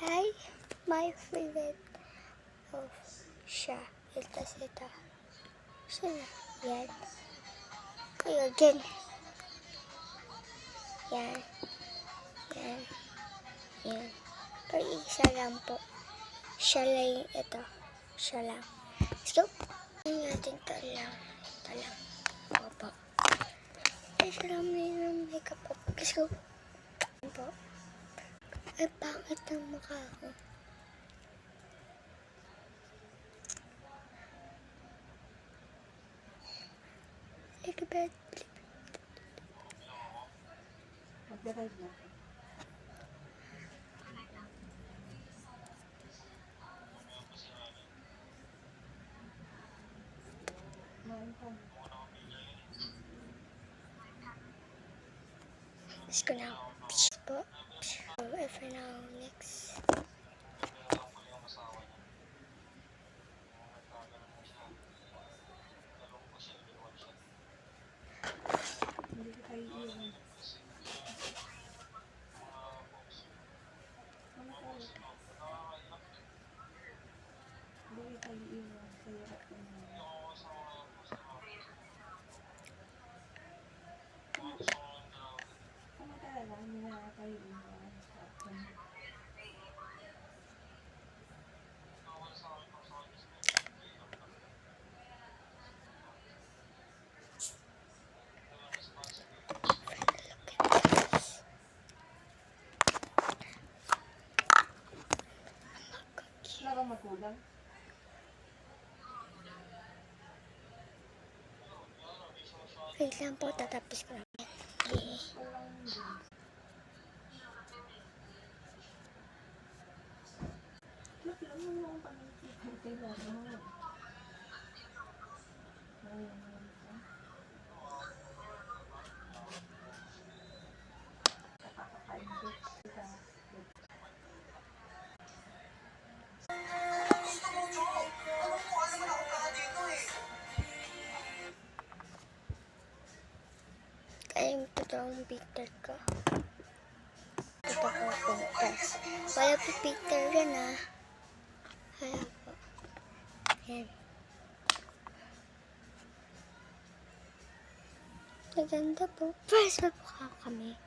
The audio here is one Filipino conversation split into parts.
Hi, my favorite of siya. Ito. Siya na. Yan. Kayo again. Yan. Yan. Yan. Pero isa lang po. Siya lang ito. Siya lang. Let's go. Tingnan natin ito lang. Ito lang. Opo. Ay, salam na yung makeup po. Let's go. Po. Ay, pangit ang mukha ko. Likabit. Mag-drive na. Let's go now. Po. So, if I now next. Hindi ko kayo iwan. Hindi ko kayo iwan. Kaya ako na. Kamatala lang. Hindi na kayo iwan. Wala bang magulang? Wait lang po, tatapos ko lang. Okay. Ayun po ang picture ko. Ito po picture. Wala po picture yan ah. Wala po. Yan. Maganda po. First na po kami.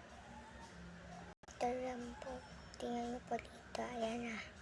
Ito lang po. Tingnan mo po dito. Ayan ah.